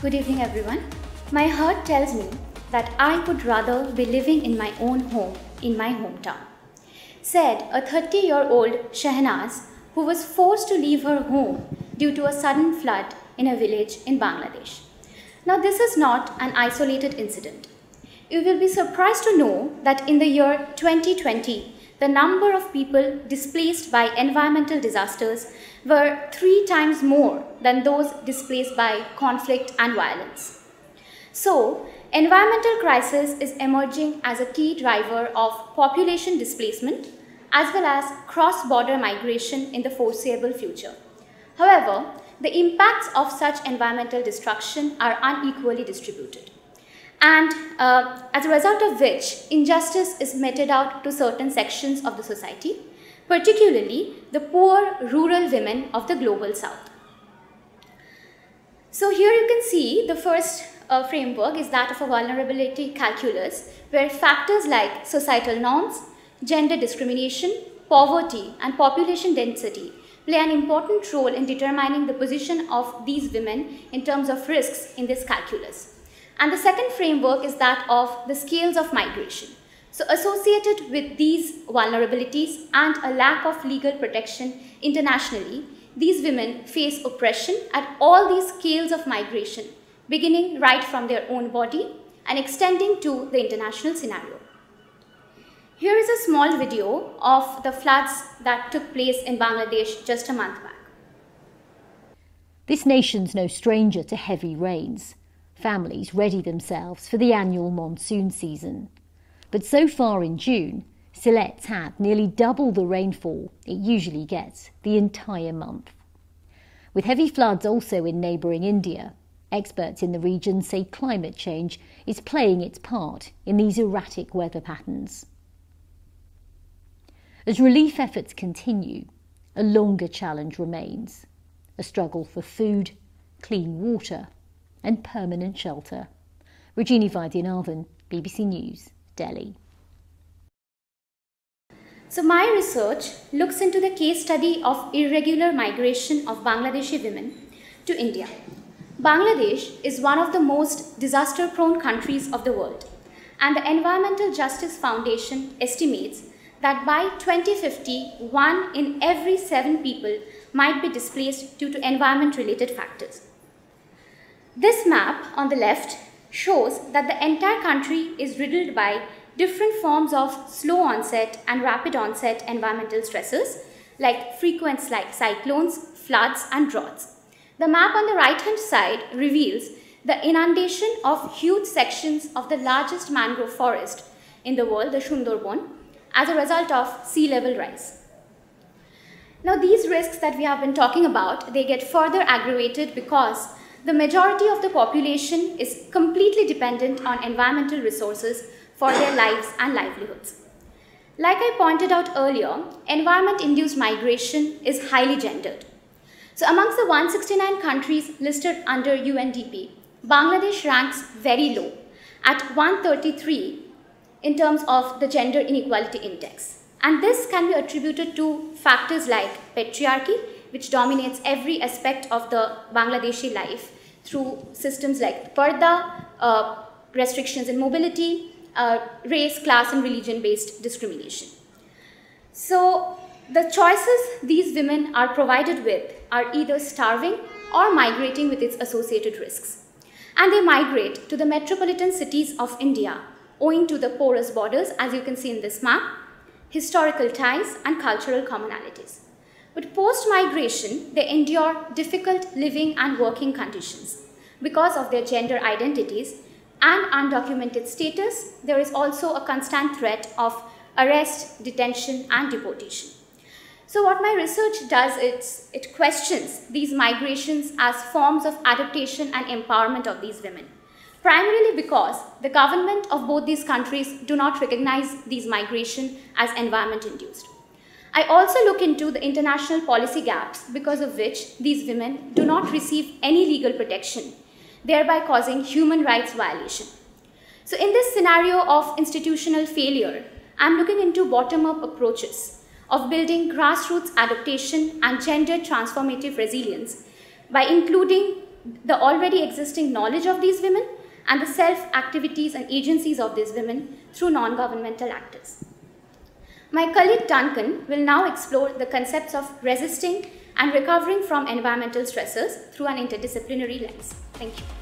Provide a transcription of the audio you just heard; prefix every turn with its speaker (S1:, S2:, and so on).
S1: Good evening, everyone. My heart tells me that I would rather be living in my own home, in my hometown, said a 30-year-old Shehnaz who was forced to leave her home due to a sudden flood in a village in Bangladesh. Now, this is not an isolated incident. You will be surprised to know that in the year 2020, the number of people displaced by environmental disasters were 3 times more than those displaced by conflict and violence. So, environmental crisis is emerging as a key driver of population displacement as well as cross-border migration in the foreseeable future. However, the impacts of such environmental destruction are unequally distributed. And as a result of which, injustice is meted out to certain sections of the society, particularly the poor rural women of the global south. So here you can see the first framework is that of a vulnerability calculus, where factors like societal norms, gender discrimination, poverty, and population density play an important role in determining the position of these women in terms of risks in this calculus. And the second framework is that of the scales of migration. So associated with these vulnerabilities and a lack of legal protection internationally, these women face oppression at all these scales of migration, beginning right from their own body and extending to the international scenario. Here is a small video of the floods that took place in Bangladesh just a month back.
S2: This nation's no stranger to heavy rains. Families ready themselves for the annual monsoon season. But so far in June, Silet's had nearly double the rainfall it usually gets the entire month. With heavy floods also in neighbouring India, experts in the region say climate change is playing its part in these erratic weather patterns. As relief efforts continue, a longer challenge remains: a struggle for food, clean water and permanent shelter. Rajini Vaidyanathan, BBC News, Delhi.
S1: So my research looks into the case study of irregular migration of Bangladeshi women to India. Bangladesh is one of the most disaster-prone countries of the world, and the Environmental Justice Foundation estimates that by 2050, 1 in every 7 people might be displaced due to environment-related factors. This map on the left shows that the entire country is riddled by different forms of slow onset and rapid onset environmental stressors like frequent cyclones, floods and droughts. The map on the right hand side reveals the inundation of huge sections of the largest mangrove forest in the world, the Sundarban, as a result of sea level rise. Now these risks that we have been talking about, they get further aggravated because the majority of the population is completely dependent on environmental resources for their lives and livelihoods. Like I pointed out earlier, environment-induced migration is highly gendered. So amongst the 169 countries listed under UNDP, Bangladesh ranks very low at 133 in terms of the gender inequality index. And this can be attributed to factors like patriarchy, which dominates every aspect of the Bangladeshi life through systems like parda, restrictions in mobility, race, class and religion-based discrimination. So the choices these women are provided with are either starving or migrating with its associated risks. And they migrate to the metropolitan cities of India owing to the porous borders, as you can see in this map, historical ties and cultural commonalities. But post-migration, they endure difficult living and working conditions. Because of their gender identities and undocumented status, there is also a constant threat of arrest, detention, and deportation. So what my research does is it questions these migrations as forms of adaptation and empowerment of these women, primarily because the government of both these countries do not recognize these migration as environment-induced. I also look into the international policy gaps because of which these women do not receive any legal protection, thereby causing human rights violation. So in this scenario of institutional failure, I'm looking into bottom-up approaches of building grassroots adaptation and gender transformative resilience by including the already existing knowledge of these women and the self-activities and agencies of these women through non-governmental actors. My colleague Duncan will now explore the concepts of resisting and recovering from environmental stressors through an interdisciplinary lens. Thank you.